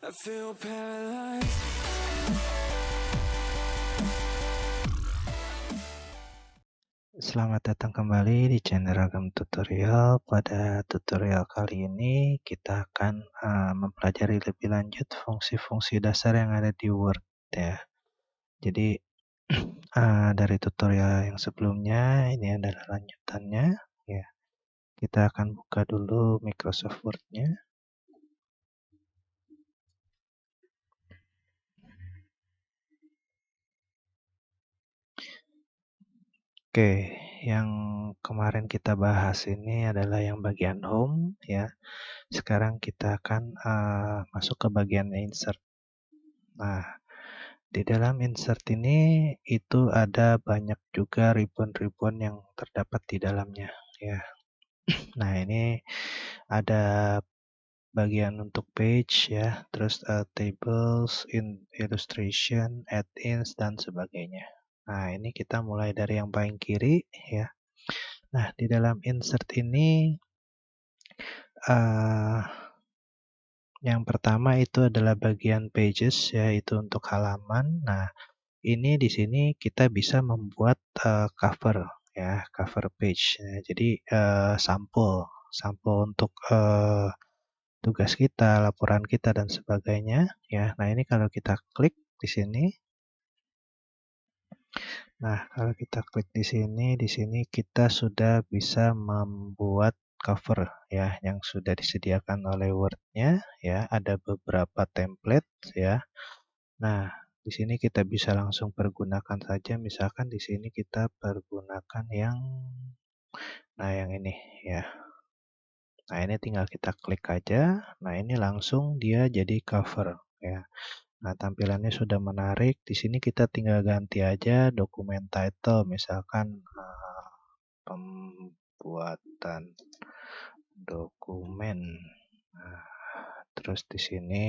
I feel paralyzed. Selamat datang kembali di channel Ragam Tutorial. Pada tutorial kali ini kita akan mempelajari lebih lanjut fungsi-fungsi dasar yang ada di Word ya. Jadi dari tutorial yang sebelumnya ini adalah lanjutannya ya. Kita akan buka dulu Microsoft Word-nya. Oke, yang kemarin kita bahas ini adalah yang bagian home ya. Sekarang kita akan masuk ke bagian insert. Nah, di dalam insert ini itu ada banyak juga ribbon-ribbon yang terdapat di dalamnya ya. Nah, ini ada bagian untuk page ya, terus tables, illustration, add-ins dan sebagainya. Nah, ini kita mulai dari yang paling kiri ya. Nah, di dalam insert ini uh, yang pertama itu adalah bagian pages ya, itu untuk halaman. Nah, ini di sini kita bisa membuat cover ya, cover page. Nah, jadi sampul untuk tugas kita, laporan kita dan sebagainya ya. Nah, ini kalau kita klik di sini. Nah, kalau kita klik di sini kita sudah bisa membuat cover ya yang sudah disediakan oleh Word-nya ya, ada beberapa template ya. Nah, di sini kita bisa langsung pergunakan saja, misalkan di sini kita pergunakan yang ini ya. Nah, ini tinggal kita klik aja. Nah, ini langsung dia jadi cover ya. Nah, tampilannya sudah menarik. Di sini kita tinggal ganti aja dokumen title, misalkan pembuatan dokumen. Nah, terus di sini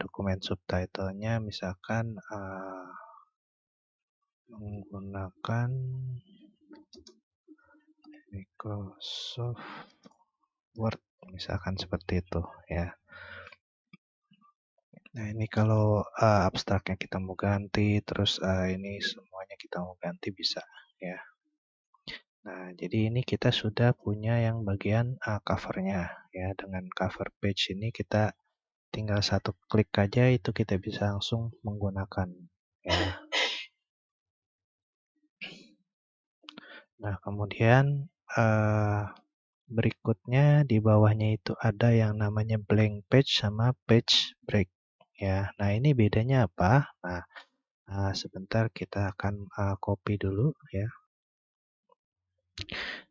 dokumen subtitlenya misalkan menggunakan Microsoft Word, misalkan seperti itu ya. Nah, ini kalau abstraknya kita mau ganti, terus ini semuanya kita mau ganti bisa ya. Nah, jadi ini kita sudah punya yang bagian covernya ya. Dengan cover page ini kita tinggal satu klik aja itu kita bisa langsung menggunakan ya. Nah, kemudian berikutnya di bawahnya itu ada yang namanya blank page sama page break ya. Nah, ini bedanya apa? Nah, sebentar kita akan copy dulu ya.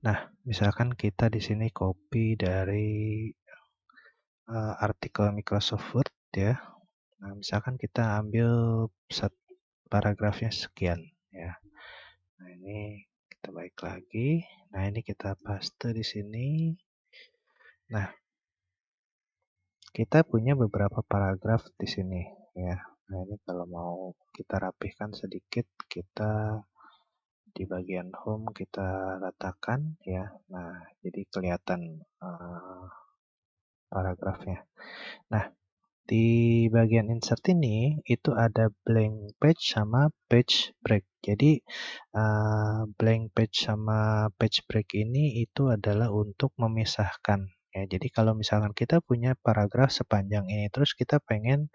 Nah, misalkan kita di sini copy dari artikel Microsoft Word ya. Nah, misalkan kita ambil paragrafnya sekian ya. Nah, ini kita balik lagi. Nah, ini kita paste di sini. Nah, kita punya beberapa paragraf di sini ya. Nah, ini kalau mau kita rapihkan sedikit, kita di bagian home kita letakkan ya. Nah, jadi kelihatan paragrafnya. Nah, di bagian insert ini itu ada blank page sama page break. Jadi blank page sama page break ini itu adalah untuk memisahkan ya. Jadi kalau misalkan kita punya paragraf sepanjang ini terus kita pengen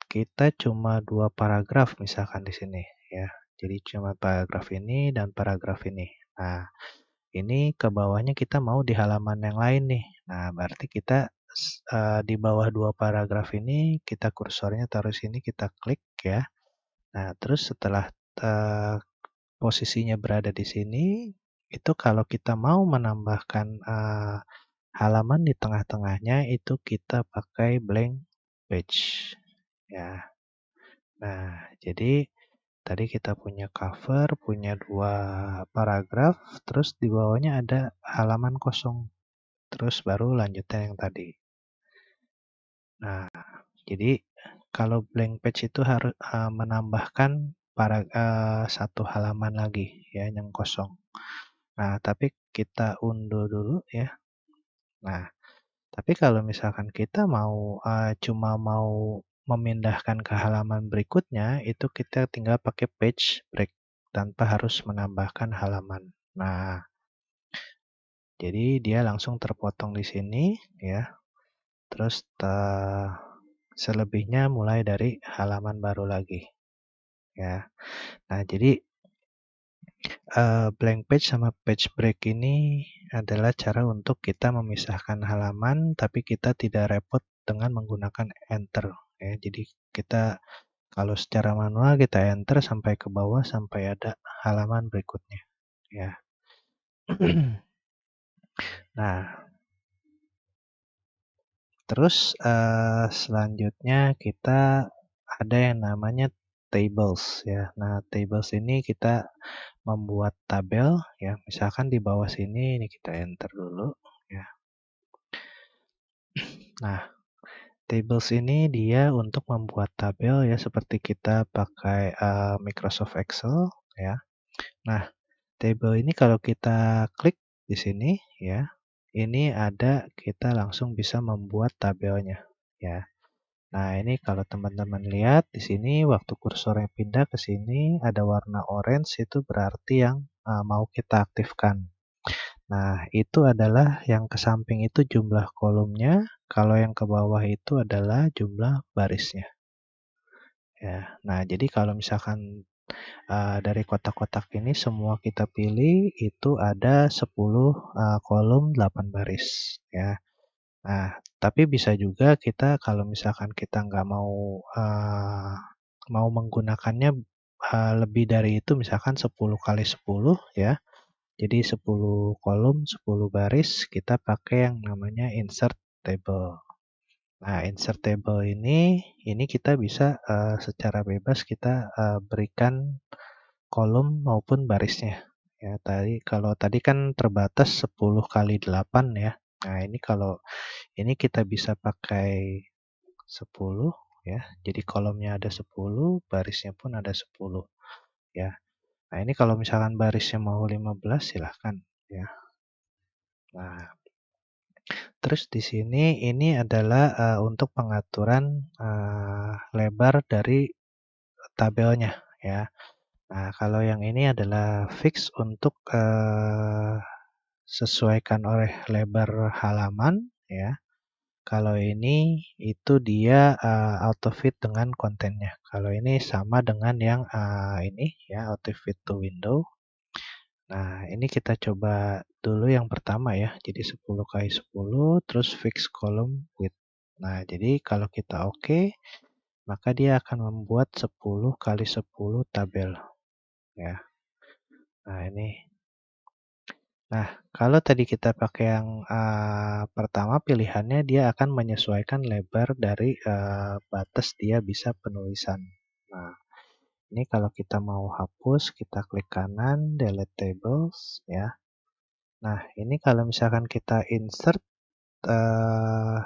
kita cuma 2 paragraf misalkan di sini ya. Jadi cuma paragraf ini dan paragraf ini. Nah, ini ke bawahnya kita mau di halaman yang lain nih. Nah, berarti kita di bawah 2 paragraf ini kita kursornya taruh sini, kita klik ya. Nah, terus setelah posisinya berada di sini, itu kalau kita mau menambahkan halaman di tengah-tengahnya itu kita pakai blank page ya. Nah, jadi tadi kita punya cover, punya 2 paragraf, terus di bawahnya ada halaman kosong. Terus baru lanjutnya yang tadi. Nah, jadi kalau blank page itu harus menambahkan satu halaman lagi ya yang kosong. Nah, tapi kita unduh dulu ya. Nah, Tapi kalau misalkan kita cuma mau memindahkan ke halaman berikutnya, itu kita tinggal pakai page break tanpa harus menambahkan halaman. Nah, jadi dia langsung terpotong di sini ya. Terus selebihnya mulai dari halaman baru lagi ya. Nah, jadi blank page sama page break ini adalah cara untuk kita memisahkan halaman, tapi kita tidak repot dengan menggunakan enter ya. Jadi kita kalau secara manual kita enter sampai ke bawah sampai ada halaman berikutnya ya. Nah, terus selanjutnya kita ada yang namanya tables ya. Nah, tables ini kita membuat tabel ya. Misalkan di bawah sini ini kita enter dulu ya. Nah, tables ini dia untuk membuat tabel ya seperti kita pakai Microsoft Excel ya. Nah, tabel ini kalau kita klik di sini ya, ini ada kita langsung bisa membuat tabelnya ya. Nah, ini kalau teman-teman lihat di sini waktu kursornya pindah ke sini ada warna orange itu berarti yang mau kita aktifkan. Nah, itu adalah yang ke samping itu jumlah kolomnya, kalau yang ke bawah itu adalah jumlah barisnya. Ya. Nah, jadi kalau misalkan dari kotak-kotak ini semua kita pilih itu ada 10 kolom 8 baris ya. Nah, tapi bisa juga kita kalau misalkan kita nggak mau menggunakannya lebih dari itu misalkan 10 kali 10 ya. Jadi 10 kolom, 10 baris kita pakai yang namanya insert table. Nah, insert table ini kita bisa secara bebas kita berikan kolom maupun barisnya. Ya, kalau tadi kan terbatas 10 kali 8 ya. Nah, ini kita bisa pakai 10 ya. Jadi kolomnya ada 10, barisnya pun ada 10 ya. Nah, ini kalau misalkan barisnya mau 15 silahkan ya. Nah, terus di sini ini adalah untuk pengaturan lebar dari tabelnya ya. Nah, kalau yang ini adalah fix untuk sesuaikan oleh lebar halaman ya. Kalau ini itu dia auto fit dengan kontennya. Kalau ini sama dengan yang ini ya auto fit to window. Nah, ini kita coba dulu yang pertama ya. Jadi 10 kali 10 terus fix column width. Nah, jadi kalau kita oke, maka dia akan membuat 10 kali 10 tabel ya. Nah, ini. Nah, kalau tadi kita pakai yang pertama pilihannya dia akan menyesuaikan lebar dari batas dia bisa penulisan. Nah, ini kalau kita mau hapus, kita klik kanan, delete tables ya. Nah, ini kalau misalkan kita insert eh,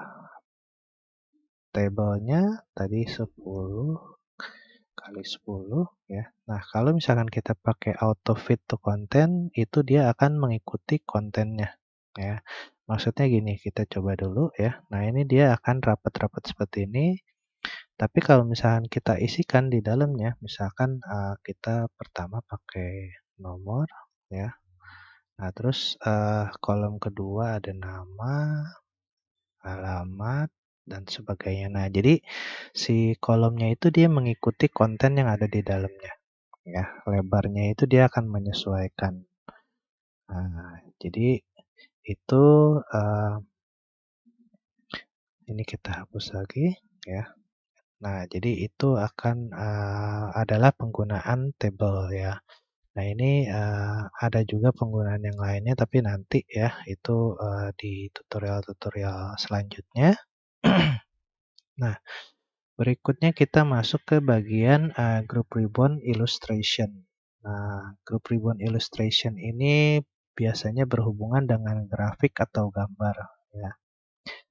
tabelnya tadi 10 kali 10 ya. Nah, kalau misalkan kita pakai auto fit to content, itu dia akan mengikuti kontennya ya. Maksudnya gini, kita coba dulu ya. Nah, ini dia akan rapat-rapat seperti ini. Tapi kalau misalkan kita isikan di dalamnya, misalkan kita pertama pakai nomor ya. Nah, terus kolom kedua ada nama, alamat, dan sebagainya. Nah, jadi si kolomnya itu dia mengikuti konten yang ada di dalamnya. Ya, lebarnya itu dia akan menyesuaikan. Nah, jadi itu ini kita hapus lagi ya. Nah, jadi itu akan adalah penggunaan table ya. Nah, ini ada juga penggunaan yang lainnya tapi nanti ya itu di tutorial-tutorial selanjutnya. Nah, berikutnya kita masuk ke bagian group ribbon illustration. Nah, group ribbon illustration ini biasanya berhubungan dengan grafik atau gambar ya.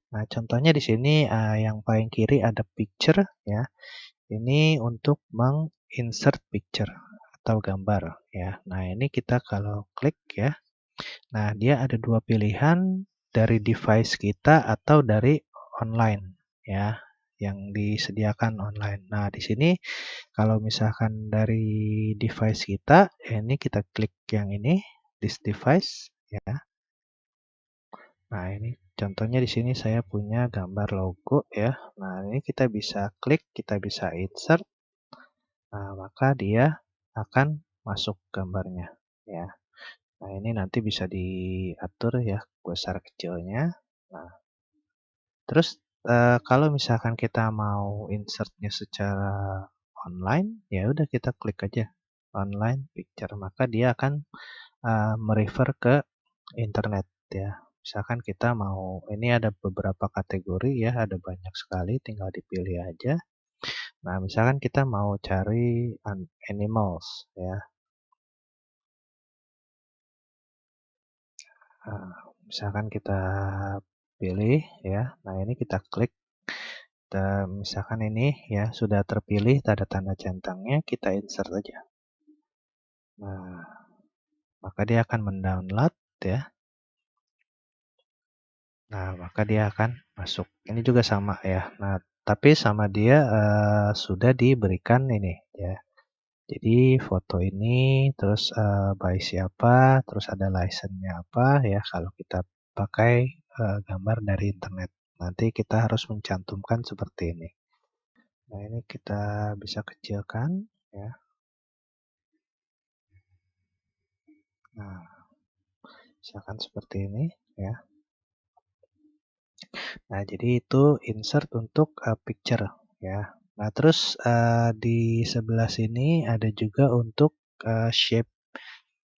Nah, contohnya di sini yang paling kiri ada picture ya. Ini untuk menginsert picture atau gambar ya. Nah, ini kita kalau klik ya. Nah, dia ada dua pilihan dari device kita atau dari online ya, yang disediakan online. Nah, di sini kalau misalkan dari device kita, ya ini kita klik yang ini, this device ya. Nah, ini contohnya di sini saya punya gambar logo ya. Nah, ini kita bisa klik, kita bisa insert. Nah, maka dia akan masuk gambarnya ya. Nah, ini nanti bisa diatur ya besar kecilnya. Nah, terus kalau misalkan kita mau insertnya secara online, ya udah kita klik aja online picture, maka dia akan merefer ke internet ya. Misalkan kita mau, ini ada beberapa kategori ya, ada banyak sekali, tinggal dipilih aja. Nah, misalkan kita mau cari animals ya. Nah, misalkan kita pilih ya. Nah, ini kita klik. Misalkan ini ya sudah terpilih tanda tanda centangnya, kita insert aja. Nah, maka dia akan mendownload ya. Nah, maka dia akan masuk. Ini juga sama ya. Nah, tapi sama dia sudah diberikan ini ya. Jadi foto ini terus by siapa, terus ada license-nya apa ya kalau kita pakai gambar dari internet. Nanti kita harus mencantumkan seperti ini. Nah, ini kita bisa kecilkan ya. Nah, misalkan seperti ini ya. Nah, jadi itu insert untuk picture ya. Nah, terus di sebelah sini ada juga untuk shape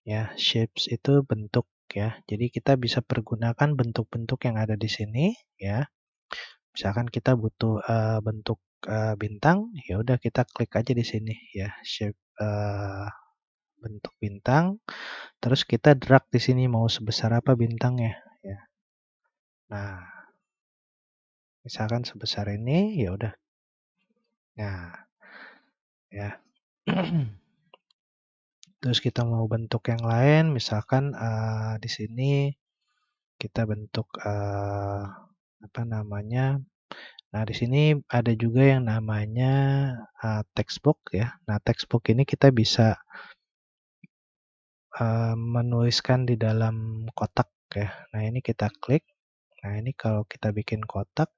ya. Shapes itu bentuk ya. Jadi kita bisa pergunakan bentuk-bentuk yang ada di sini ya. Misalkan kita butuh bentuk bintang, ya udah kita klik aja di sini ya, shape bentuk bintang. Terus kita drag di sini mau sebesar apa bintangnya ya. Nah, misalkan sebesar ini, ya udah. Nah, ya. Terus kita mau bentuk yang lain, misalkan di sini kita bentuk apa namanya? Nah, di sini ada juga yang namanya textbook ya. Nah, textbook ini kita bisa menuliskan di dalam kotak ya. Nah, ini kita klik. Nah, ini kalau kita bikin kotak,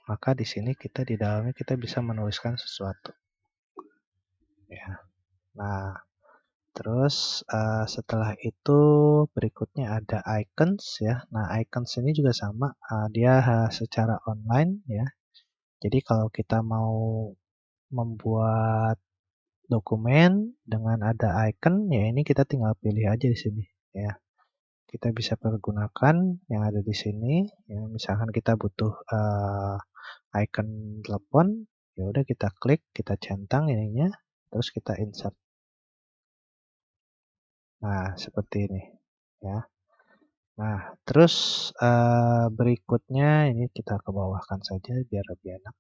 maka di sini kita di dalamnya kita bisa menuliskan sesuatu ya. Nah, terus setelah itu berikutnya ada icons ya. Nah, icons ini juga sama, dia secara online ya. Jadi kalau kita mau membuat dokumen dengan ada icon, ya ini kita tinggal pilih aja di sini ya. Kita bisa pergunakan yang ada di sini ya. Misalkan kita butuh icon telepon, ya udah kita klik, kita centang ininya, terus kita insert. Nah, seperti ini ya. Nah, terus berikutnya ini kita ke bawahkan saja biar lebih enak.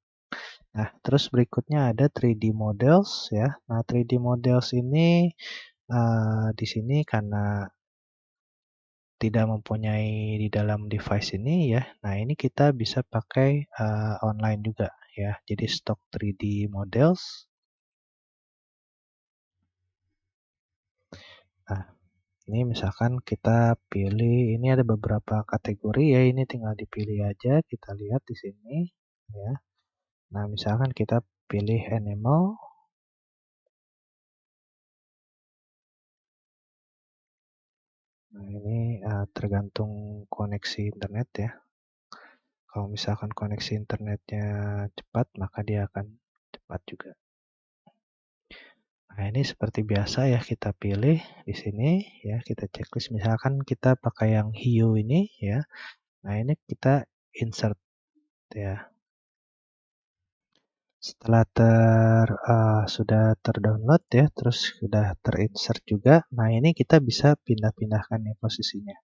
Nah, terus berikutnya ada 3D models ya. Nah, 3D models ini di sini karena tidak mempunyai di dalam device ini ya. Nah, ini kita bisa pakai online juga ya. Jadi stock 3D models. Nah, ini misalkan kita pilih, ini ada beberapa kategori ya. Ini tinggal dipilih aja. Kita lihat di sini ya. Nah, misalkan kita pilih animal. Nah, ini tergantung koneksi internet ya. Kalau misalkan koneksi internetnya cepat, maka dia akan cepat juga. Nah, ini seperti biasa ya kita pilih di sini ya, kita checklist misalkan kita pakai yang hiu ini ya. Nah, ini kita insert ya. Setelah sudah terdownload ya, terus sudah terinsert juga. Nah, ini kita bisa pindah-pindahkan nih posisinya.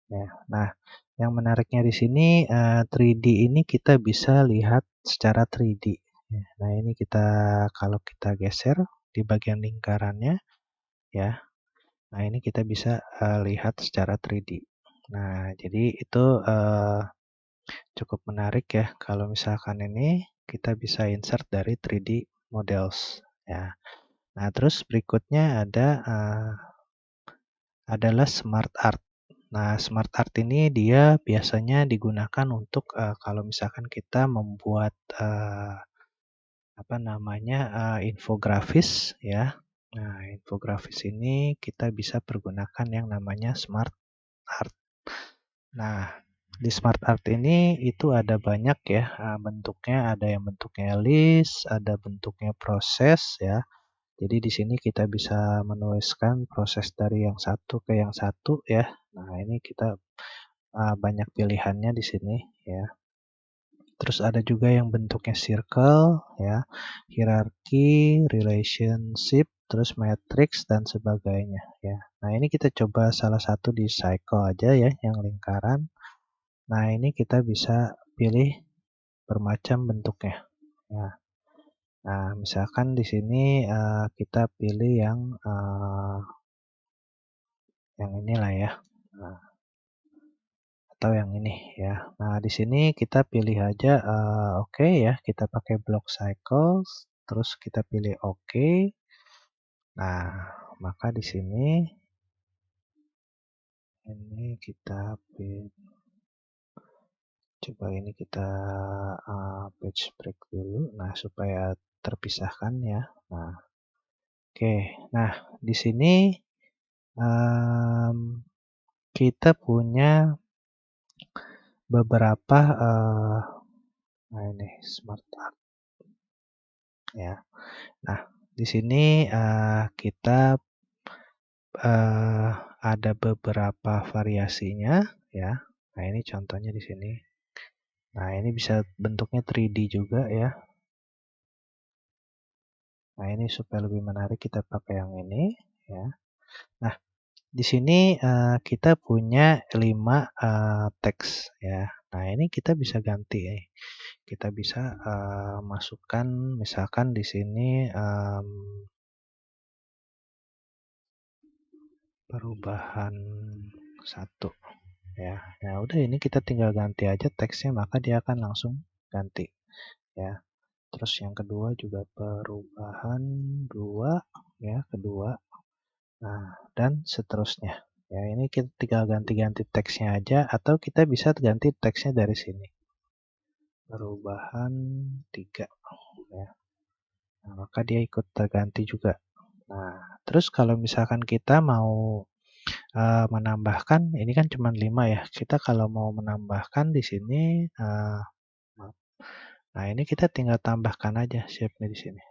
Ya. Nah, yang menariknya di sini 3D ini kita bisa lihat secara 3D. Ya. Nah, ini kita kalau kita geser di bagian lingkarannya ya. Nah, ini kita bisa lihat secara 3D. Nah, jadi itu cukup menarik ya kalau misalkan ini kita bisa insert dari 3D models ya. Nah, terus berikutnya adalah smart art. Nah, smart art ini dia biasanya digunakan untuk kalau misalkan kita membuat apa namanya infografis ya. Nah, infografis ini kita bisa pergunakan yang namanya smart art. Nah, di smart art ini itu ada banyak ya bentuknya, ada yang bentuknya list, ada bentuknya proses ya. Jadi di sini kita bisa menuliskan proses dari yang satu ke yang satu ya. Nah, ini kita banyak pilihannya di sini ya. Terus ada juga yang bentuknya circle ya, hierarki, relationship, terus matrix dan sebagainya ya. Nah, ini kita coba salah satu di cycle aja ya, yang lingkaran. Nah, ini kita bisa pilih bermacam bentuknya ya. Nah, misalkan di sini kita pilih yang inilah ya. Nah, atau yang ini ya. Nah, di sini kita pilih aja oke ya, kita pakai block cycles, terus kita pilih oke. Nah, maka di sini ini kita coba ini kita page break dulu. Nah, supaya terpisahkan ya. Nah, oke. Nah, di sini em, kita punya beberapa nah ini smart art ya. Nah, di sini kita ada beberapa variasinya ya. Nah, ini contohnya di sini. Nah, ini bisa bentuknya 3D juga ya. Nah, ini supaya lebih menarik kita pakai yang ini ya. Nah, di sini kita punya 5 teks ya. Nah, ini kita bisa ganti nih. Kita bisa masukkan misalkan di sini perubahan satu ya. Nah, udah ini kita tinggal ganti aja teksnya maka dia akan langsung ganti ya. Terus yang kedua juga perubahan 2 ya, kedua. Nah, dan seterusnya. Ya, ini kita tinggal ganti-ganti teksnya aja atau kita bisa ganti teksnya dari sini. Perubahan 3 ya. Nah, maka dia ikut terganti juga. Nah, terus kalau misalkan kita mau menambahkan, ini kan cuma 5 ya. Kita kalau mau menambahkan di sini, nah ini kita tinggal tambahkan aja shape-nya di sini.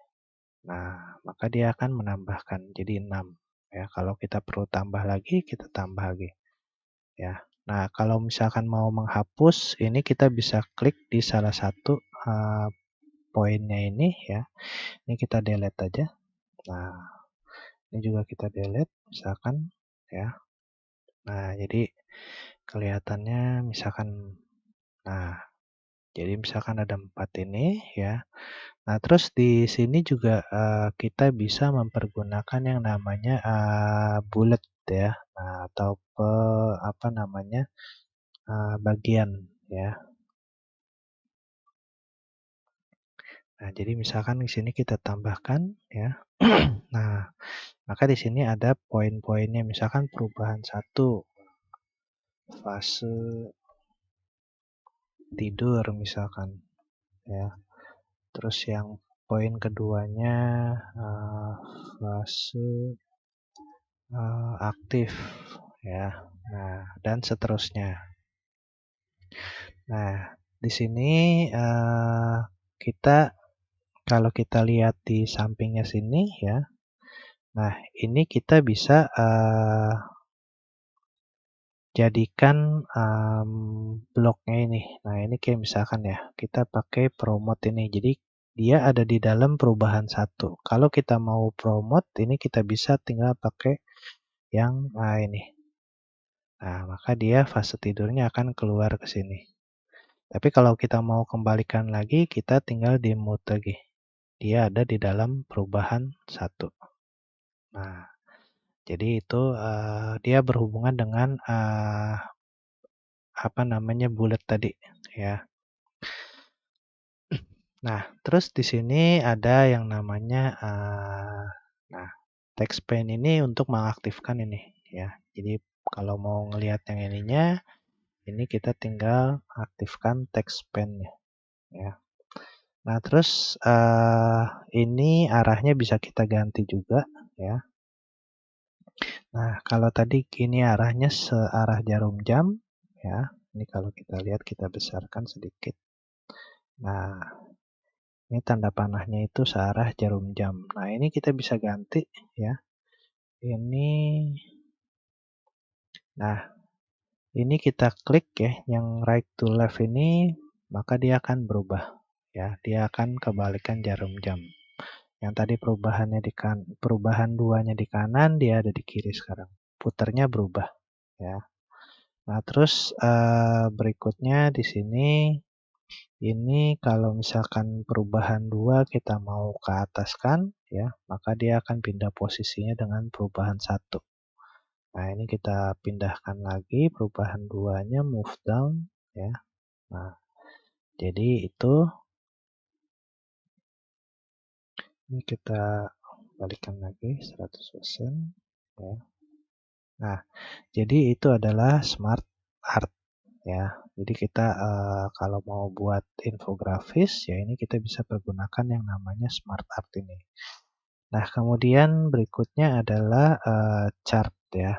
Nah, maka dia akan menambahkan jadi 6. Ya, kalau kita perlu tambah lagi, kita tambah lagi. Ya. Nah, kalau misalkan mau menghapus, ini kita bisa klik di salah satu poinnya ini ya. Ini kita delete aja. Nah, ini juga kita delete misalkan ya. Nah, jadi kelihatannya misalkan nah, jadi misalkan ada 4 ini ya. Nah, terus di sini juga kita bisa mempergunakan yang namanya bullet ya. Nah, atau apa namanya? Bagian ya. Nah, jadi misalkan di sini kita tambahkan ya. Nah, maka di sini ada poin-poinnya misalkan perubahan satu fase tidur misalkan ya. Terus yang poin keduanya fase aktif ya. Nah, dan seterusnya. Nah, di sini kita kalau kita lihat di sampingnya sini ya. Nah, ini kita bisa jadikan bloknya ini. Nah, ini kayak misalkan ya, kita pakai promote ini. Jadi dia ada di dalam perubahan satu. Kalau kita mau promote, ini kita bisa tinggal pakai yang ini. Nah, maka dia fase tidurnya akan keluar ke sini. Tapi kalau kita mau kembalikan lagi, kita tinggal di mute lagi. Dia ada di dalam perubahan satu. Nah, jadi itu dia berhubungan dengan apa namanya, bulat tadi, ya. Nah, terus di sini ada yang namanya, nah, text pane ini untuk mengaktifkan ini, ya. Jadi kalau mau ngelihat yang ininya, ini kita tinggal aktifkan text pane-nya, ya. Nah, terus, ini arahnya bisa kita ganti juga, ya. Nah, kalau tadi ini arahnya searah jarum jam, ya. Ini kalau kita lihat, kita besarkan sedikit. Nah, ini tanda panahnya itu searah jarum jam. Nah, ini kita bisa ganti, ya. Ini, nah, ini kita klik ya, yang right to left ini, maka dia akan berubah, ya. Dia akan kebalikan jarum jam. Yang tadi perubahan duanya di kanan, dia ada di kiri sekarang. Puternya berubah, ya. Nah, terus berikutnya di sini, ini kalau misalkan perubahan dua kita mau ke atas kan, ya, maka dia akan pindah posisinya dengan perubahan satu. Nah, ini kita pindahkan lagi perubahan duanya, move down, ya. Nah, jadi itu, ini kita balikan lagi 100%, ya. Nah, jadi itu adalah smart art, ya. Jadi kita kalau mau buat infografis, ya ini kita bisa pergunakan yang namanya smart art ini. Nah, kemudian berikutnya adalah chart, ya.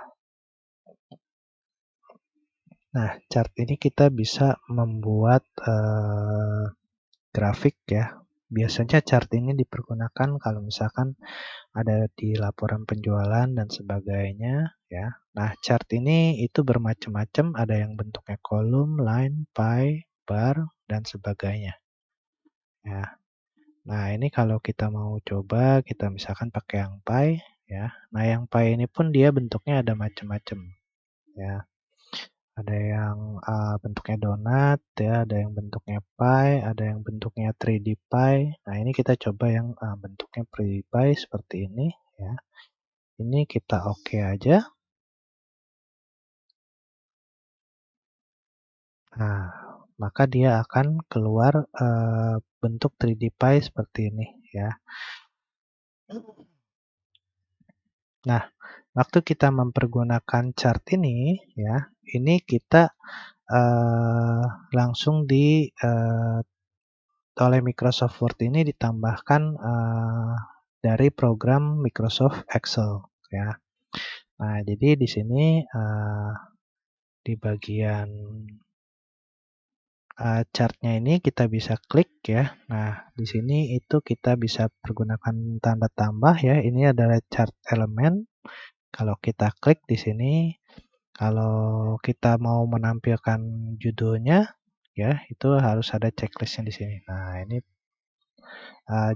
Nah, chart ini kita bisa membuat grafik, ya. Biasanya chart ini dipergunakan kalau misalkan ada di laporan penjualan dan sebagainya, ya. Nah, chart ini itu bermacam-macam, ada yang bentuknya kolom, line, pie, bar, dan sebagainya, ya. Nah, ini kalau kita mau coba, kita misalkan pakai yang pie, ya. Nah, yang pie ini pun dia bentuknya ada macam-macam, ya. Ada yang bentuknya donat, ya, ada yang bentuknya pie, ada yang bentuknya 3D pie. Nah, ini kita coba yang bentuknya 3D pie seperti ini, ya. Ini kita oke aja. Nah, maka dia akan keluar bentuk 3D pie seperti ini, ya. Nah, waktu kita mempergunakan chart ini, ya, ini kita langsung oleh Microsoft Word ini ditambahkan dari program Microsoft Excel, ya. Nah, jadi di sini di bagian chart-nya ini kita bisa klik, ya. Nah, di sini itu kita bisa pergunakan tanda tambah, ya. Ini adalah chart elemen. Kalau kita klik di sini, kalau kita mau menampilkan judulnya, ya, itu harus ada checklist-nya di sini. Nah, ini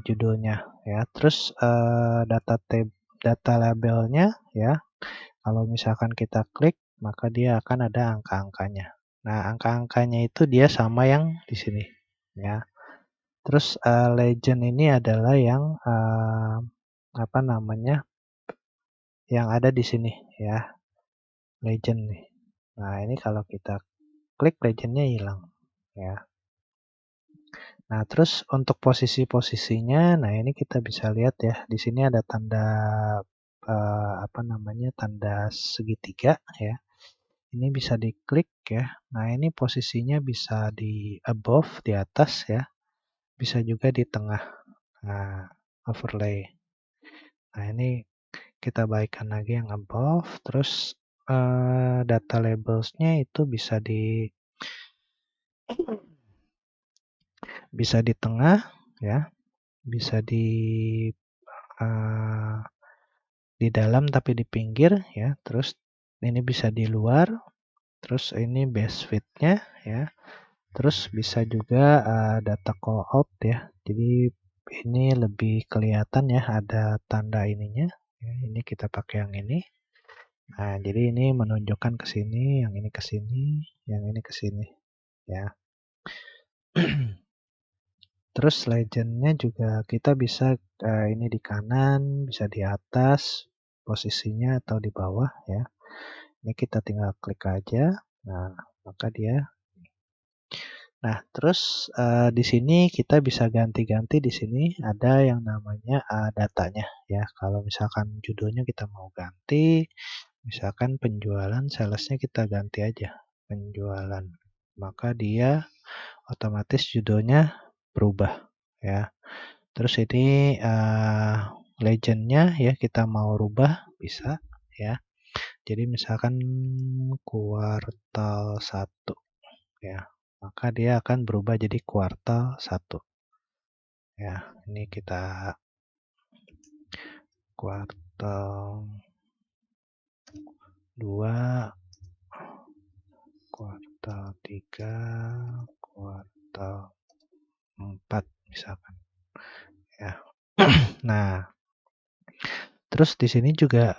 judulnya, ya. Terus data labelnya, ya. Kalau misalkan kita klik, maka dia akan ada angka-angkanya. Nah, angka-angkanya itu dia sama yang di sini, ya. Terus legend ini adalah yang apa namanya, yang ada di sini, ya, legend nih. Nah, ini kalau kita klik legendnya hilang, ya. Nah, terus untuk posisi-posisinya, nah ini kita bisa lihat ya, di sini ada tanda apa namanya, tanda segitiga, ya. Ini bisa diklik, ya. Nah, ini posisinya bisa di above, di atas, ya. Bisa juga di tengah. Nah, overlay. Nah, ini kita baikkan lagi yang above, terus data labelsnya itu bisa di tengah, ya, bisa eee, di dalam tapi di pinggir, ya, terus ini bisa di luar, terus ini base fit-nya, ya, terus bisa juga data call out, ya. Jadi ini lebih kelihatan ya, ada tanda ininya, ya, ini kita pakai yang ini. Nah, jadi ini menunjukkan ke sini, yang ini ke sini, yang ini ke sini, ya. Terus legend-nya juga kita bisa ini di kanan, bisa di atas posisinya atau di bawah, ya. Ini kita tinggal klik aja. Nah, maka dia. Nah, terus, di sini kita bisa ganti-ganti di sini ada yang namanya, datanya ya. Kalau misalkan judulnya kita mau ganti, misalkan penjualan, salesnya kita ganti aja, penjualan. Maka dia otomatis judulnya berubah ya. Terus ini, legend-nya ya kita mau rubah bisa ya. Jadi misalkan kuartal 1 ya, maka dia akan berubah jadi kuartal 1 ya. Ini kita kuartal 2, kuartal 3, kuartal 4 misalkan ya. Nah, terus di sini juga,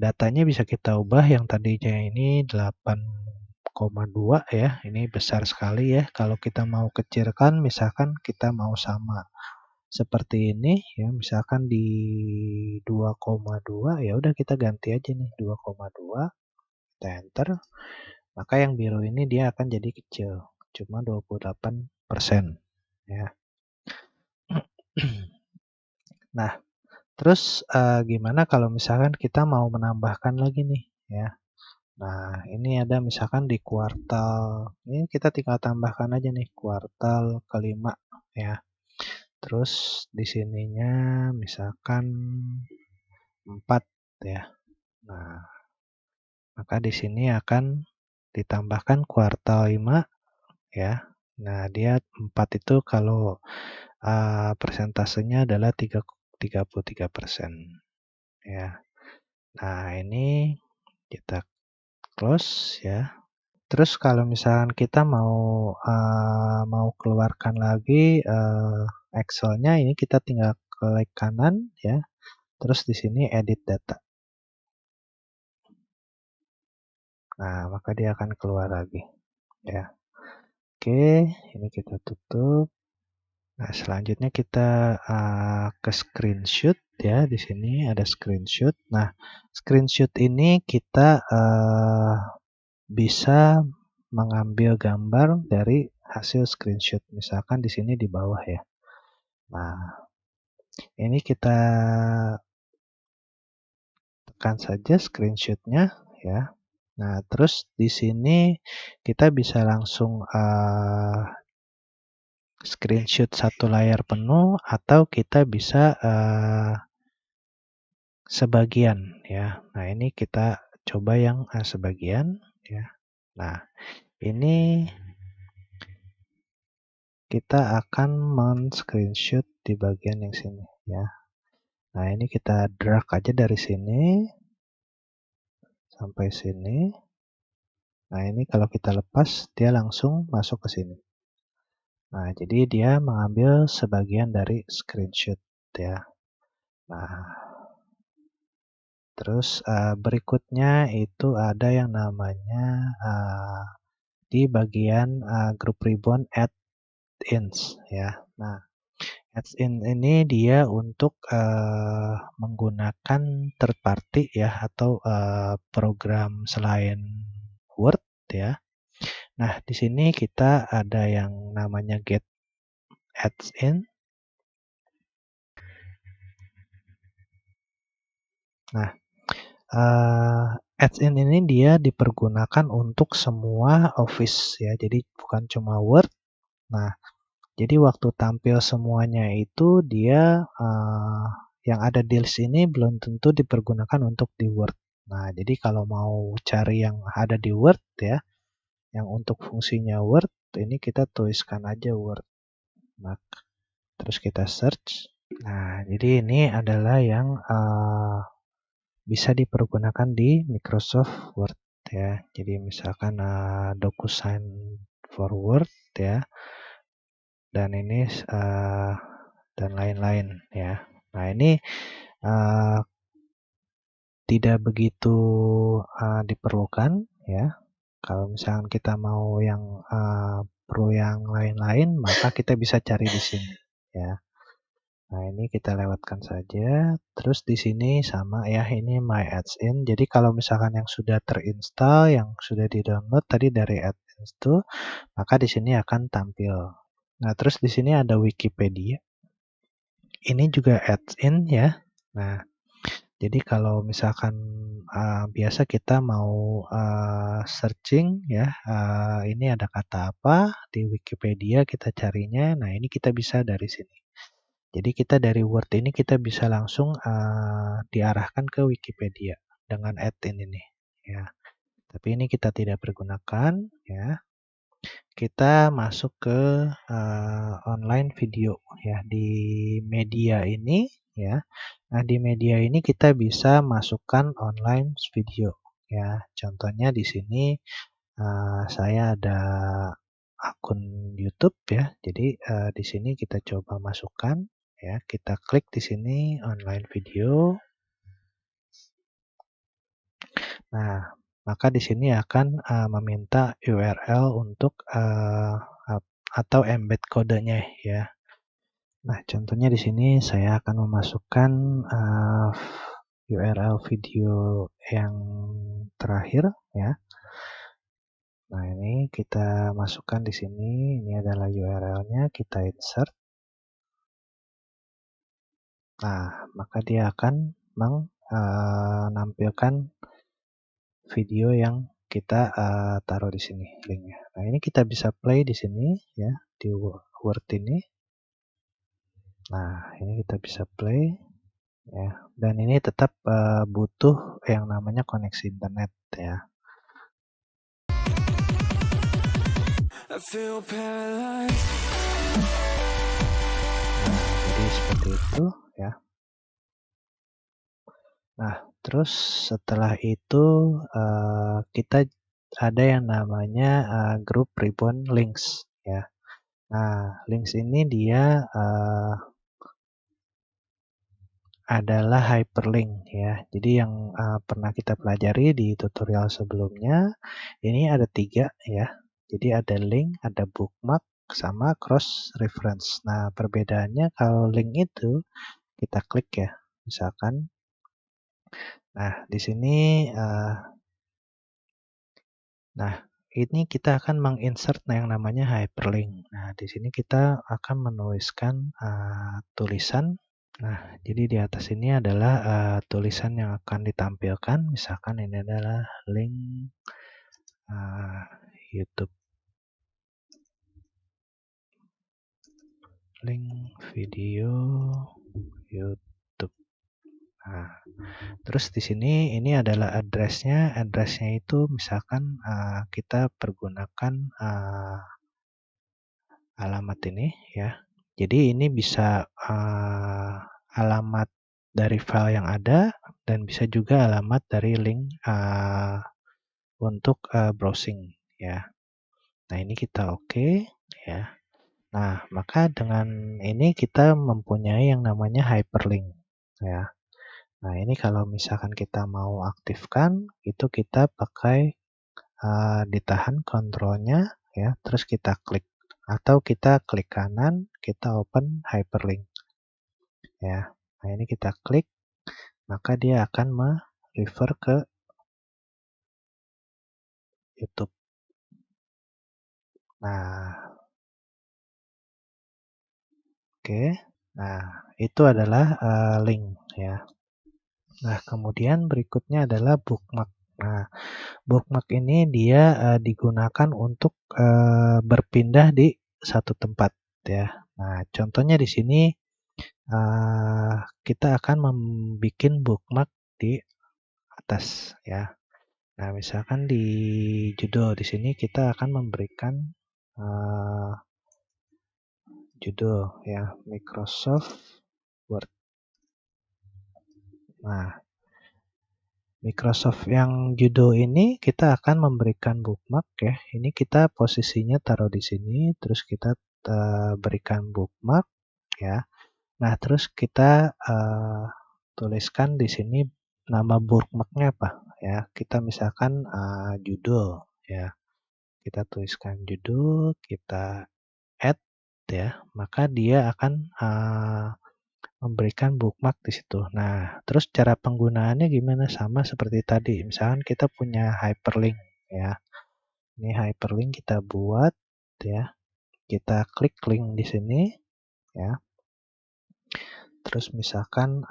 datanya bisa kita ubah yang tadinya ini 8,2 ya, ini besar sekali ya. Kalau kita mau kecilkan misalkan kita mau sama seperti ini ya, misalkan di 2,2 ya udah kita ganti aja nih 2,2, kita enter, maka yang biru ini dia akan jadi kecil, cuma 28% ya. Nah, terus, gimana kalau misalkan kita mau menambahkan lagi nih ya. Nah, ini ada misalkan di kuartal, ini kita tinggal tambahkan aja nih kuartal ke-5 ya. Terus di sininya misalkan 4 ya. Nah, maka di sini akan ditambahkan kuartal 5 ya. Nah, dia 4 itu kalau persentasenya adalah 33% ya. Nah, ini kita close ya. Terus kalau misalkan kita mau keluarkan lagi, Excel-nya ini kita tinggal klik kanan ya, terus di sini edit data. Nah, maka dia akan keluar lagi ya. Oke, ini kita tutup. Nah, selanjutnya kita, ke screenshot ya, di sini ada screenshot. Nah, screenshot ini kita, bisa mengambil gambar dari hasil screenshot. Misalkan di sini di bawah ya. Nah, ini kita tekan saja screenshot-nya ya. Nah, terus di sini kita bisa langsung, screenshot satu layar penuh atau kita bisa, sebagian ya. Nah, ini kita coba yang, sebagian ya. Nah, ini kita akan men-screenshot di bagian yang sini ya. Nah, ini kita drag aja dari sini sampai sini. Nah, ini kalau kita lepas dia langsung masuk ke sini. Nah, jadi dia mengambil sebagian dari screenshot ya. Nah, terus, berikutnya itu ada yang namanya, di bagian, group ribbon add-ins ya. Nah, add-in ini dia untuk, menggunakan third party ya atau, program selain Word ya. Nah, di sini kita ada yang namanya get add-in. Nah, add-in ini dia dipergunakan untuk semua Office ya, jadi bukan cuma Word. Nah, jadi waktu tampil semuanya itu dia, yang ada di list ini belum tentu dipergunakan untuk di Word. Nah, jadi kalau mau cari yang ada di Word ya, yang untuk fungsinya Word, ini kita tuliskan aja Word. Nah, terus kita search. Nah, jadi ini adalah yang, bisa dipergunakan di Microsoft Word ya. Jadi misalkan, DocuSign for Word ya, dan ini, dan lain-lain ya. Nah, ini, eee, tidak begitu, diperlukan ya. Kalau misalkan kita mau yang, perlu yang lain-lain, maka kita bisa cari di sini ya. Nah, ini kita lewatkan saja. Terus di sini sama ya, ini My Ads In. Jadi kalau misalkan yang sudah terinstall, yang sudah di-download tadi dari itu, maka di sini akan tampil. Nah, terus di sini ada Wikipedia. Ini juga add-in ya. Nah, jadi kalau misalkan biasa kita mau searching ya, ini ada kata apa di Wikipedia kita carinya. Nah, ini kita bisa dari sini. Jadi kita dari Word ini kita bisa langsung diarahkan ke Wikipedia dengan add-in ini. Ya, tapi ini kita tidak pergunakan ya. Kita masuk ke online video ya di media ini ya. Nah, di media ini kita bisa masukkan online video ya. Contohnya di sini saya ada akun YouTube ya. Jadi di sini kita coba masukkan ya. Kita klik di sini online video. Nah, maka di sini akan meminta URL untuk atau embed kodenya ya. Nah, contohnya di sini saya akan memasukkan URL video yang terakhir ya. Nah, ini kita masukkan di sini. Ini adalah URL-nya, kita insert. Nah, maka dia akan menampilkan video yang kita taruh di sini linknya. Nah, ini kita bisa play di sini ya di Word ini. Nah, ini kita bisa play ya. Dan ini tetap butuh yang namanya koneksi internet ya. I feel paralyzed. Jadi seperti itu ya. Nah, terus setelah itu kita ada yang namanya grup ribbon links ya. Nah, links ini dia adalah hyperlink ya. Jadi yang pernah kita pelajari di tutorial sebelumnya, ini ada 3 ya. Jadi ada link, ada bookmark, sama cross reference. Nah, perbedaannya kalau link itu kita klik ya, misalkan. Nah, di sini ini kita akan menginsert yang namanya hyperlink. Nah, di sini kita akan menuliskan tulisan. Nah, jadi di atas ini adalah tulisan yang akan ditampilkan. Misalkan ini adalah link YouTube. Link video YouTube. Nah, terus di sini ini adalah address-nya. Address-nya itu misalkan kita pergunakan alamat ini ya. Jadi ini bisa alamat dari file yang ada dan bisa juga alamat dari link untuk browsing ya. Nah, ini kita oke ya. Nah, maka dengan ini kita mempunyai yang namanya hyperlink ya. Nah, ini kalau misalkan kita mau aktifkan, itu kita pakai ditahan kontrolnya ya, terus kita klik. Atau kita klik kanan, kita open hyperlink ya. Nah, ini kita klik, maka dia akan merefer ke YouTube. Nah, oke. Nah, itu adalah link ya. Nah, kemudian berikutnya adalah bookmark. Nah, bookmark ini dia digunakan untuk berpindah di satu tempat ya. Nah, contohnya di sini kita akan membuat bookmark di atas ya. Nah, misalkan di judul di sini kita akan memberikan judul ya Microsoft Word. Nah, Microsoft yang judul ini kita akan memberikan bookmark ya. Ini kita posisinya taruh di sini, terus kita berikan bookmark ya. Nah, terus kita tuliskan di sini nama bookmarknya apa ya. Kita misalkan judul ya. Kita tuliskan judul, kita add ya. Maka dia akan memberikan bookmark di situ. Nah, terus cara penggunaannya gimana? Sama seperti tadi. Misalkan kita punya hyperlink ya. Ini hyperlink kita buat ya. Kita klik link di sini ya. Terus misalkan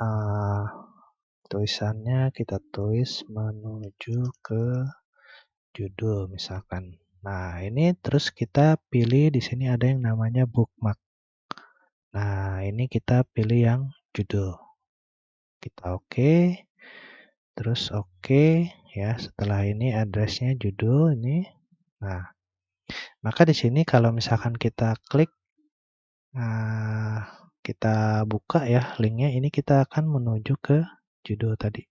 tulisannya kita tulis menuju ke judul misalkan. Nah, ini terus kita pilih di sini ada yang namanya bookmark. Nah, ini kita pilih yang judul. Kita oke. Terus oke ya. Setelah ini addressnya judul ini. Nah, maka di sini kalau misalkan kita klik kita buka ya linknya, ini kita akan menuju ke judul tadi.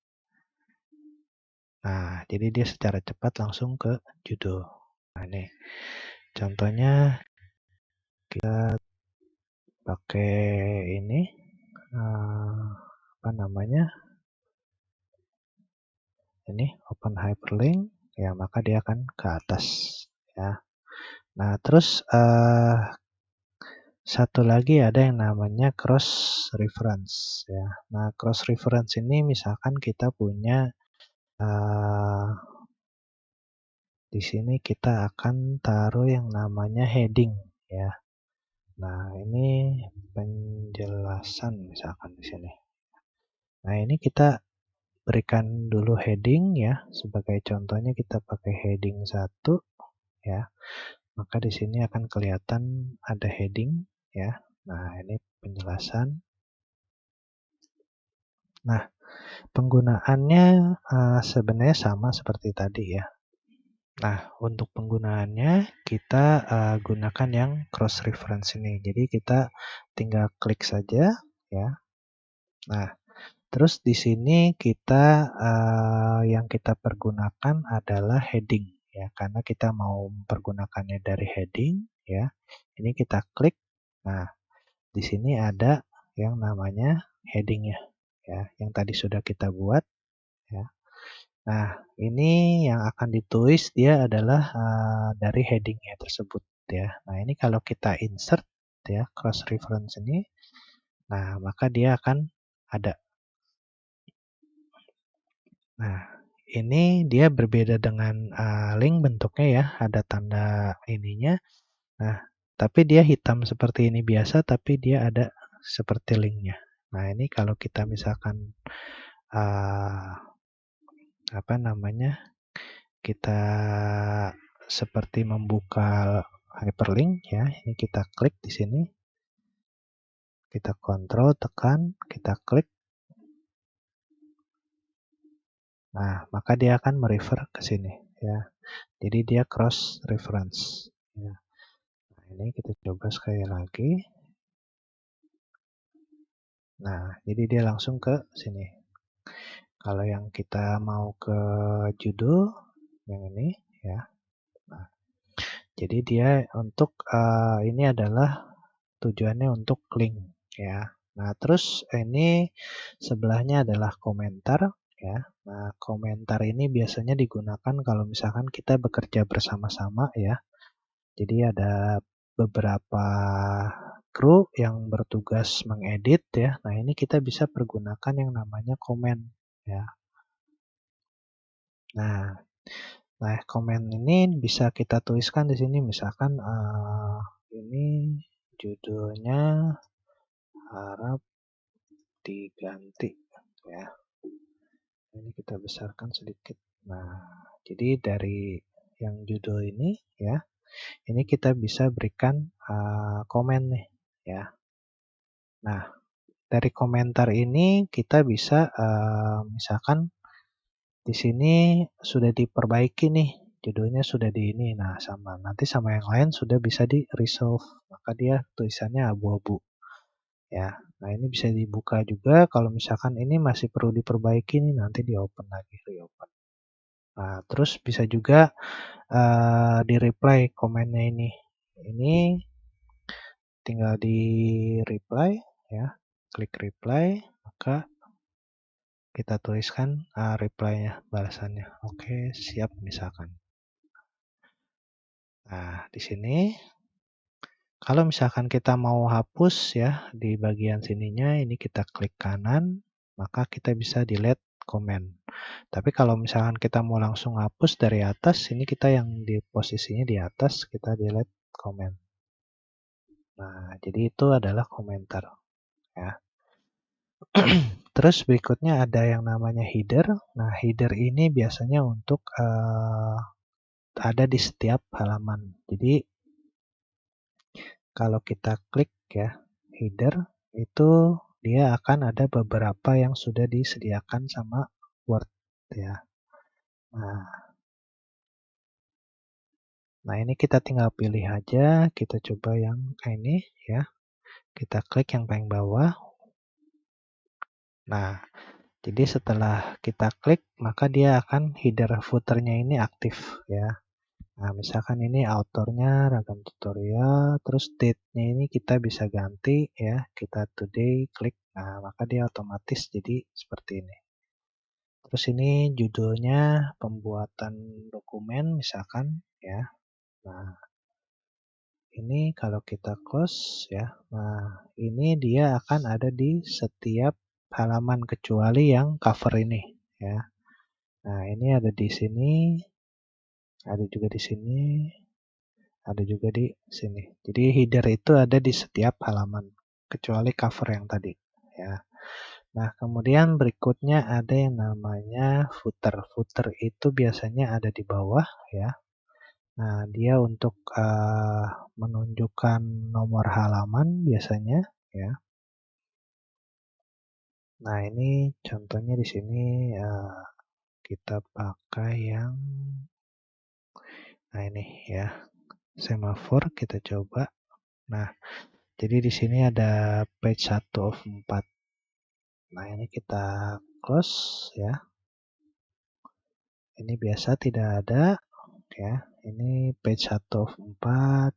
Nah, jadi dia secara cepat langsung ke judul. Nah, ini contohnya kita pakai ini apa namanya? Ini open hyperlink ya, maka dia akan ke atas ya. Nah, terus satu lagi ada yang namanya cross reference ya. Nah, cross reference ini misalkan kita punya di sini kita akan taruh yang namanya heading ya. Nah, ini penjelasan misalkan di sini. Nah, ini kita berikan dulu heading ya. Sebagai contohnya kita pakai heading 1 ya. Maka di sini akan kelihatan ada heading ya. Nah, ini penjelasan. Nah, penggunaannya sebenarnya sama seperti tadi ya. Nah, untuk penggunaannya kita gunakan yang cross reference ini. Jadi kita tinggal klik saja ya. Nah, terus di sini kita yang kita pergunakan adalah heading ya, karena kita mau mempergunakannya dari heading ya. Ini kita klik. Nah, di sini ada yang namanya headingnya ya, yang tadi sudah kita buat ya. Nah, ini yang akan ditulis dia adalah dari headingnya tersebut ya. Nah, ini kalau kita insert ya cross reference ini, nah maka dia akan ada. Nah, ini dia berbeda dengan link bentuknya ya, ada tanda ininya. Nah, tapi dia hitam seperti ini biasa, tapi dia ada seperti linknya. Nah, ini kalau kita misalkan apa namanya, kita seperti membuka hyperlink ya, ini kita klik di sini, kita kontrol, tekan, kita klik. Nah, maka dia akan merefer ke sini ya. Jadi dia cross reference ya. Nah, ini kita coba sekali lagi. Nah, jadi dia langsung ke sini. Kalau yang kita mau ke judul yang ini ya. Nah, jadi dia untuk ini adalah tujuannya untuk link ya. Nah, terus ini sebelahnya adalah komentar ya. Nah, komentar ini biasanya digunakan kalau misalkan kita bekerja bersama-sama ya. Jadi ada beberapa kru yang bertugas mengedit ya. Nah, ini kita bisa pergunakan yang namanya komen ya. Nah, komen ini bisa kita tuliskan di sini misalkan ini judulnya harap diganti ya. Ini kita besarkan sedikit. Nah, jadi dari yang judul ini ya, ini kita bisa berikan komen nih ya. Nah, dari komentar ini kita bisa misalkan di sini sudah diperbaiki nih, judulnya sudah di ini. Nah, nanti sama yang lain sudah bisa di resolve, maka dia tulisannya abu-abu. Ya, nah ini bisa dibuka juga kalau misalkan ini masih perlu diperbaiki nih, nanti di open lagi, reopen. Nah, terus bisa juga di reply komennya ini. Ini tinggal di reply ya, klik reply, maka kita tuliskan reply-nya, balasannya. Oke, siap misalkan. Nah, di sini kalau misalkan kita mau hapus ya di bagian sininya, ini kita klik kanan, maka kita bisa delete comment. Tapi kalau misalkan kita mau langsung hapus dari atas, ini kita yang di posisinya di atas, kita delete comment. Nah, jadi itu adalah komentar ya. Terus berikutnya ada yang namanya header. Nah, header ini biasanya untuk ada di setiap halaman. Jadi kalau kita klik ya header, itu dia akan ada beberapa yang sudah disediakan sama Word ya. Nah, ini kita tinggal pilih aja, kita coba yang ini ya. Kita klik yang paling bawah. Nah, jadi setelah kita klik, maka dia akan header footernya ini aktif ya. Nah, misalkan ini autornya ragam tutorial, terus date-nya ini kita bisa ganti ya. Kita today klik, nah maka dia otomatis jadi seperti ini. Terus ini judulnya pembuatan dokumen misalkan ya. Nah, ini kalau kita close ya. Nah, ini dia akan ada di setiap halaman kecuali yang cover ini ya. Nah, ini ada di sini, ada juga di sini, ada juga di sini. Jadi header itu ada di setiap halaman kecuali cover yang tadi ya. Nah, kemudian berikutnya ada yang namanya footer. Footer itu biasanya ada di bawah ya. Nah, dia untuk menunjukkan nomor halaman biasanya ya. Nah, ini contohnya di sini kita pakai yang nah ini ya. Semafor kita coba. Nah, jadi di sini ada page 1 of 4. Nah, ini kita close ya. Ini biasa tidak ada ya. Ini page 1 of 4,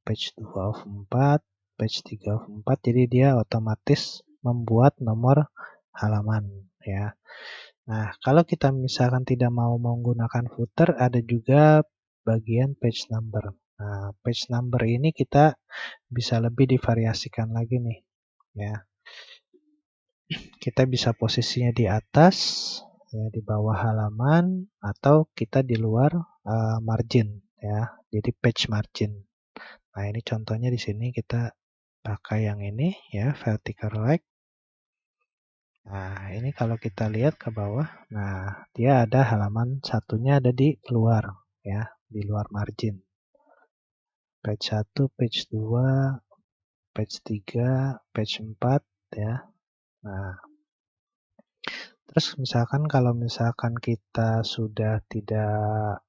page 2 of 4, page 3 of 4. Jadi dia otomatis membuat nomor halaman ya. Nah, kalau kita misalkan tidak mau menggunakan footer, ada juga bagian page number. Nah, page number ini kita bisa lebih divariasikan lagi nih ya. Kita bisa posisinya di atas, ya, di bawah halaman, atau kita di luar margin ya. Jadi page margin. Nah, ini contohnya di sini kita pakai yang ini ya, vertical right. Nah, ini kalau kita lihat ke bawah, nah dia ada halaman satunya ada di luar ya, di luar margin. Page 1, page 2, page 3, page 4 ya. Nah, terus misalkan kalau misalkan kita sudah tidak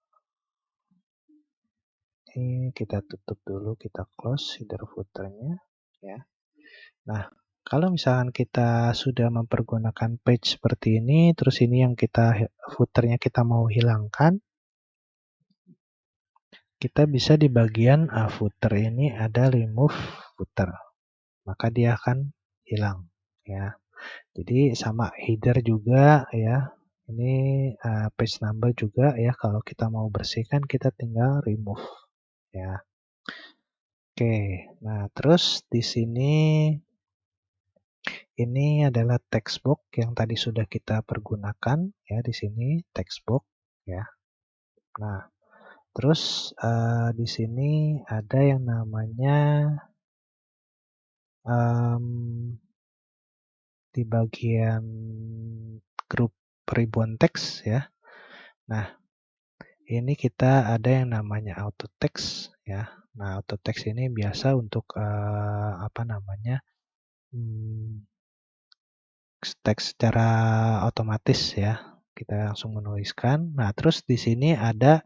ini kita tutup dulu, kita close header footernya ya. Nah, kalau misalkan kita sudah mempergunakan page seperti ini, terus ini yang kita footernya kita mau hilangkan, kita bisa di bagian footer ini ada remove footer, maka dia akan hilang ya. Jadi sama header juga ya. Ini page number juga ya. Kalau kita mau bersihkan kita tinggal remove ya. Oke, nah terus di sini ini adalah text box yang tadi sudah kita pergunakan ya di sini text box ya. Nah, terus di sini ada yang namanya di bagian grup ribuan teks ya. Nah, ini kita ada yang namanya auto text ya. Nah, auto text ini biasa untuk apa namanya? Teks secara otomatis ya. Kita langsung menuliskan. Nah, terus di sini ada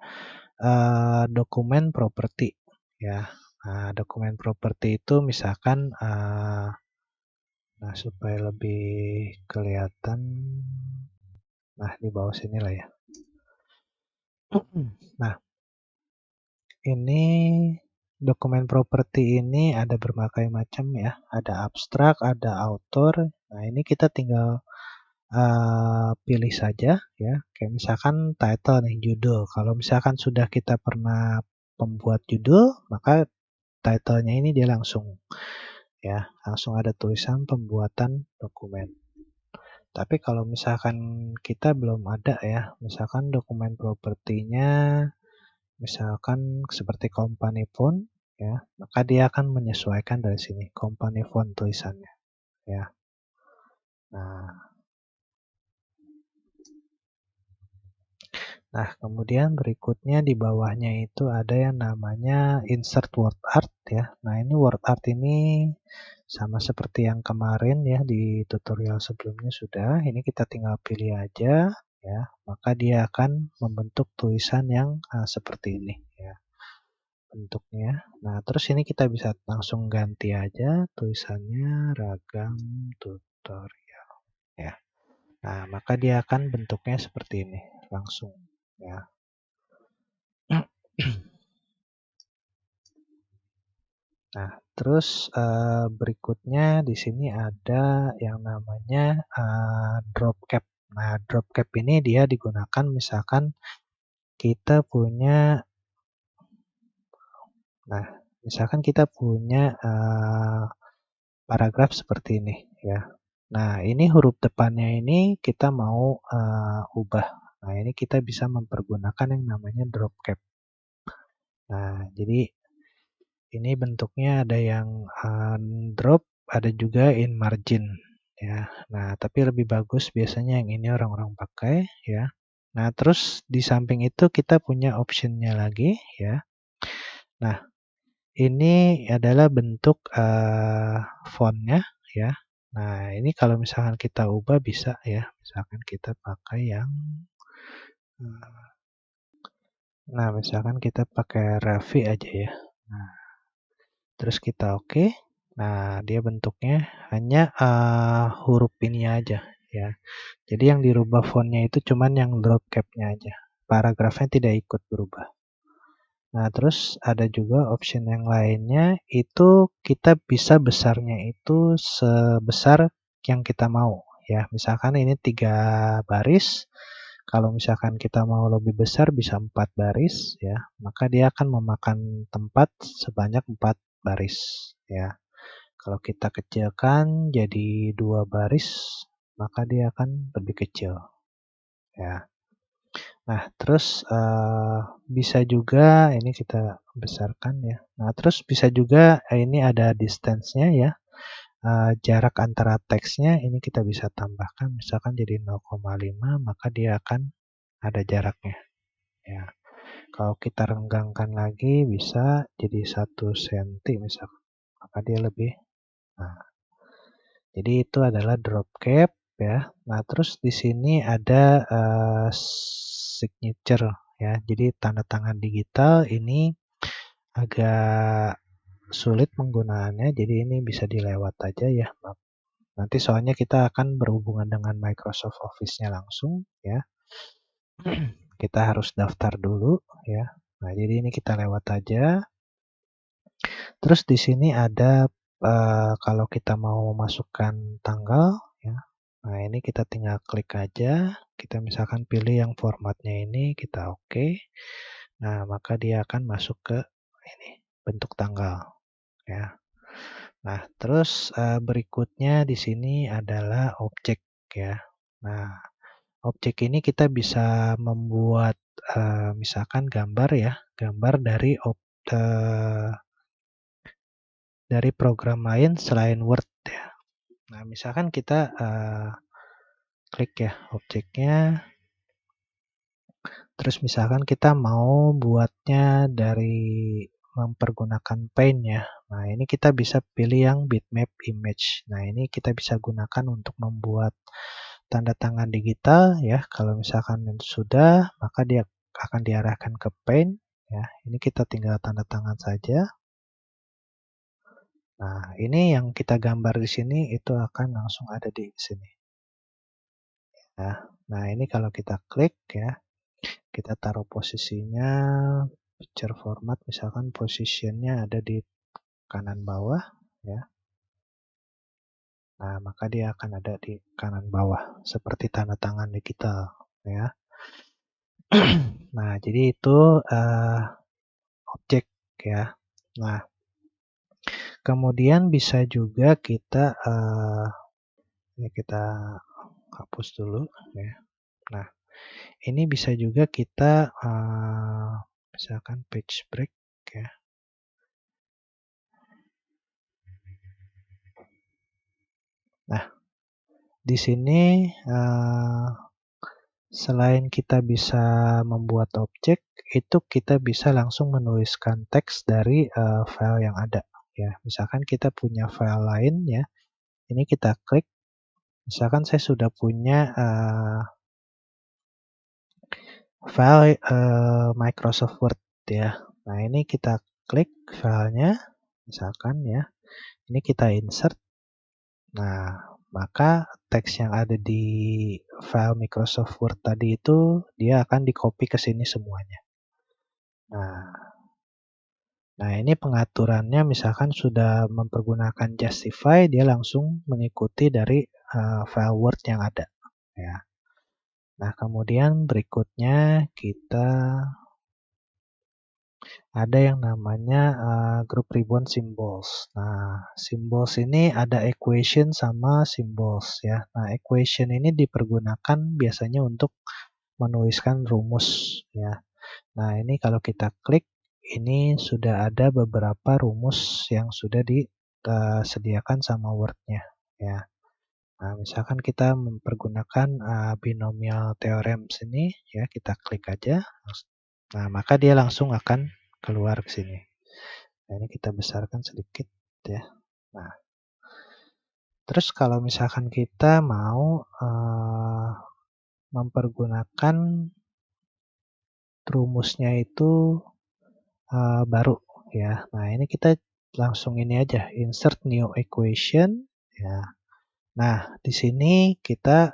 dokumen properti ya. Nah, dokumen properti itu misalkan nah supaya lebih kelihatan nah di bawah sini lah ya. Nah, ini dokumen properti ini ada berbagai macam ya. Ada abstrak, ada author. Nah, ini kita tinggal pilih saja ya. Kayak misalkan title nih, judul. Kalau misalkan sudah kita pernah membuat judul, maka title-nya ini dia langsung ya, langsung ada tulisan pembuatan dokumen. Tapi kalau misalkan kita belum ada ya, misalkan dokumen propertinya, misalkan seperti company font, ya, maka dia akan menyesuaikan dari sini, company font tulisannya, ya. Nah, kemudian berikutnya di bawahnya itu ada yang namanya insert word art ya. Nah, ini word art ini sama seperti yang kemarin ya di tutorial sebelumnya sudah. Ini kita tinggal pilih aja ya. Maka dia akan membentuk tulisan yang seperti ini ya bentuknya. Nah, terus ini kita bisa langsung ganti aja tulisannya ragam tutorial ya. Nah, maka dia akan bentuknya seperti ini langsung ya. Nah, terus berikutnya di sini ada yang namanya drop cap. Nah, drop cap ini dia digunakan misalkan kita punya, paragraf seperti ini ya. Nah, ini huruf depannya ini kita mau ubah. Nah, ini kita bisa mempergunakan yang namanya drop cap. Nah, jadi ini bentuknya ada yang drop, ada juga in margin ya. Nah, tapi lebih bagus biasanya yang ini orang-orang pakai ya. Nah, terus di samping itu kita punya optionnya lagi ya. Nah, ini adalah bentuk fontnya ya. Nah, ini kalau misalkan kita ubah bisa ya. Misalkan kita pakai yang misalkan kita pakai Ravi aja ya. Nah, terus kita oke. Nah, dia bentuknya hanya huruf ini aja ya. Jadi yang dirubah fontnya itu cuman yang drop cap-nya aja. Paragrafnya tidak ikut berubah. Nah, terus ada juga option yang lainnya, itu kita bisa besarnya itu sebesar yang kita mau ya. Misalkan ini 3 baris, kalau misalkan kita mau lebih besar bisa 4 baris ya, maka dia akan memakan tempat sebanyak 4 baris ya. Kalau kita kecilkan jadi 2 baris, maka dia akan lebih kecil ya. Nah, terus bisa juga ini kita besarkan ya. Nah, terus bisa juga ini ada distance-nya ya. Jarak antara teksnya ini kita bisa tambahkan misalkan jadi 0,5 maka dia akan ada jaraknya ya. Kalau kita renggangkan lagi bisa jadi 1 cm misalkan. Maka dia lebih. Nah, jadi itu adalah drop cap ya. Nah, terus di sini ada signature ya. Jadi tanda tangan digital ini agak sulit penggunaannya. Jadi ini bisa dilewat aja ya. Nanti soalnya kita akan berhubungan dengan Microsoft Office-nya langsung ya. Kita harus daftar dulu ya. Nah, jadi ini kita lewat aja. Terus di sini ada kalau kita mau memasukkan tanggal ya. Nah, ini kita tinggal klik aja. Kita misalkan pilih yang formatnya ini, kita oke. Nah, maka dia akan masuk ke ini bentuk tanggal ya. Nah, terus berikutnya di sini adalah objek ya. Nah, objek ini kita bisa membuat misalkan gambar ya, gambar dari program lain selain Word ya. Nah, misalkan kita klik ya objeknya, terus misalkan kita mau buatnya dari mempergunakan Paint ya. Nah, ini kita bisa pilih yang bitmap image. Nah, ini kita bisa gunakan untuk membuat tanda tangan digital ya. Kalau misalkan sudah, maka dia akan diarahkan ke Paint ya. Ini kita tinggal tanda tangan saja. Nah, ini yang kita gambar di sini itu akan langsung ada di sini. Ya. Nah, ini kalau kita klik ya, kita taruh posisinya, picture format misalkan positionnya ada di kanan bawah ya. Nah, maka dia akan ada di kanan bawah seperti tanda tangan digital ya. Nah, jadi itu objek ya. Nah, kemudian bisa juga kita ini kita hapus dulu ya. Nah, ini bisa juga kita misalkan page break ya. Nah, di sini selain kita bisa membuat objek, itu kita bisa langsung menuliskan teks dari file yang ada ya. Misalkan kita punya file lain ya. Ini kita klik. Misalkan saya sudah punya file Microsoft Word ya. Nah, ini kita klik filenya, misalkan ya. Ini kita insert. Nah, maka teks yang ada di file Microsoft Word tadi itu dia akan di-copy ke sini semuanya. Nah, ini pengaturannya misalkan sudah mempergunakan Justify, dia langsung mengikuti dari file Word yang ada ya. Nah, kemudian berikutnya kita ada yang namanya group ribbon symbols. Nah, symbols ini ada equation sama symbols ya. Nah, equation ini dipergunakan biasanya untuk menuliskan rumus ya. Nah, ini kalau kita klik, ini sudah ada beberapa rumus yang sudah disediakan sama Word-nya ya. Nah, misalkan kita mempergunakan binomial theorem sini ya, kita klik aja. Nah, maka dia langsung akan keluar ke sini. Nah, ini kita besarkan sedikit ya. Nah, terus kalau misalkan kita mau mempergunakan rumusnya itu baru ya. Nah, ini kita langsung ini aja, insert new equation ya. Nah, di sini kita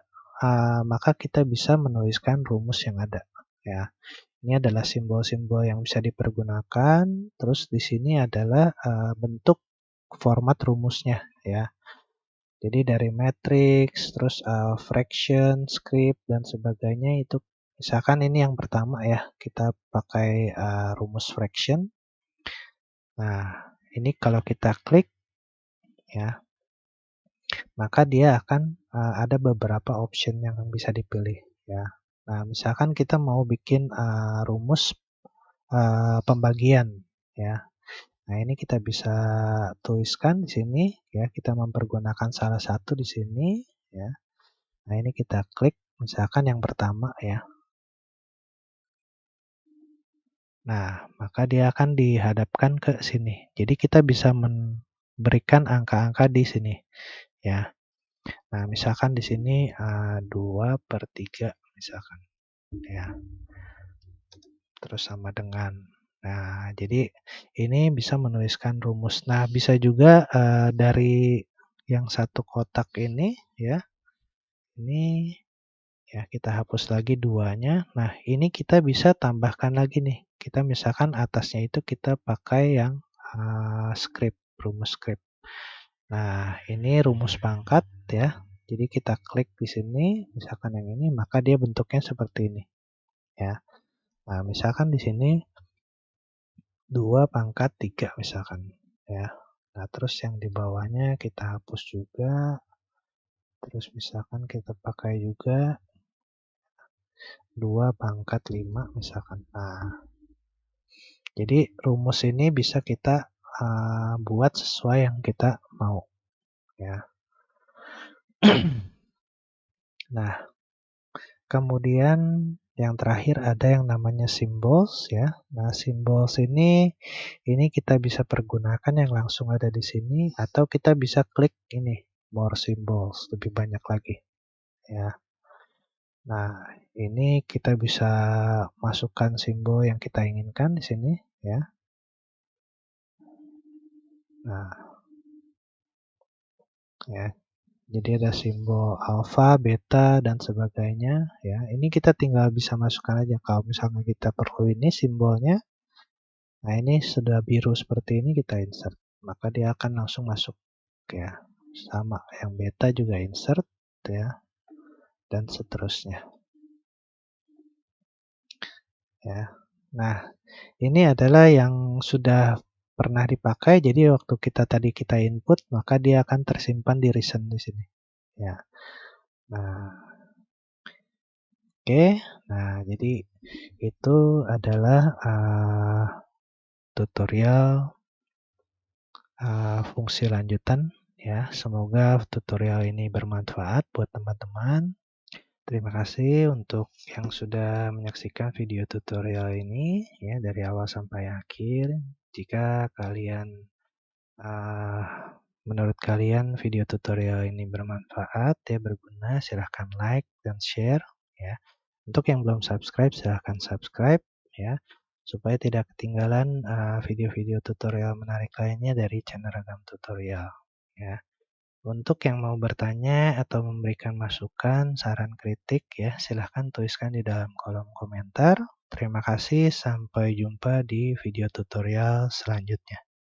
maka kita bisa menuliskan rumus yang ada ya. Ini adalah simbol-simbol yang bisa dipergunakan. Terus di sini adalah bentuk format rumusnya ya. Jadi dari matrix, terus fraction, script dan sebagainya itu misalkan ini yang pertama ya, kita pakai rumus fraction. Nah, ini kalau kita klik ya, maka dia akan ada beberapa option yang bisa dipilih ya. Nah, misalkan kita mau bikin rumus pembagian ya. Nah, ini kita bisa tuliskan di sini ya, kita mempergunakan salah satu di sini ya. Nah, ini kita klik misalkan yang pertama ya. Nah, maka dia akan dihadapkan ke sini. Jadi kita bisa memberikan angka-angka di sini ya. Nah, misalkan di sini 2/3 misalkan ya. Terus sama dengan. Nah, jadi ini bisa menuliskan rumus. Nah, bisa juga dari yang satu kotak ini ya. Ini ya kita hapus lagi duanya. Nah, ini kita bisa tambahkan lagi nih. Kita misalkan atasnya itu kita pakai yang script, rumus script. Nah, ini rumus pangkat ya. Jadi kita klik di sini, misalkan yang ini, maka dia bentuknya seperti ini ya. Nah, misalkan di sini 2/3 misalkan ya. Nah, terus yang di bawahnya kita hapus juga. Terus misalkan kita pakai juga 2/5 misalkan. Nah, jadi rumus ini bisa kita buat sesuai yang kita mau ya. Nah, kemudian yang terakhir ada yang namanya symbols ya. Nah, symbols ini kita bisa pergunakan yang langsung ada di sini atau kita bisa klik ini more symbols, lebih banyak lagi ya. Nah, ini kita bisa masukkan simbol yang kita inginkan di sini ya. Nah, ya. Jadi ada simbol alfa, beta dan sebagainya ya. Ini kita tinggal bisa masukkan aja kalau misalnya kita perlu ini simbolnya. Nah, ini sudah biru seperti ini kita insert, maka dia akan langsung masuk ya. Sama yang beta juga insert ya dan seterusnya. Ya. Nah, ini adalah yang sudah pernah dipakai. Jadi waktu kita input, maka dia akan tersimpan di recent di sini. Ya. Nah, Oke, nah jadi itu adalah tutorial fungsi lanjutan ya. Semoga tutorial ini bermanfaat buat teman-teman. Terima kasih untuk yang sudah menyaksikan video tutorial ini ya dari awal sampai akhir. Jika kalian uh, menurut kalian video tutorial ini bermanfaat ya berguna, silahkan like dan share ya. Untuk yang belum subscribe silahkan subscribe ya supaya tidak ketinggalan video-video tutorial menarik lainnya dari channel Ragam Tutorial ya. Untuk yang mau bertanya atau memberikan masukan, saran, kritik ya, silahkan tuliskan di dalam kolom komentar. Terima kasih, sampai jumpa di video tutorial selanjutnya.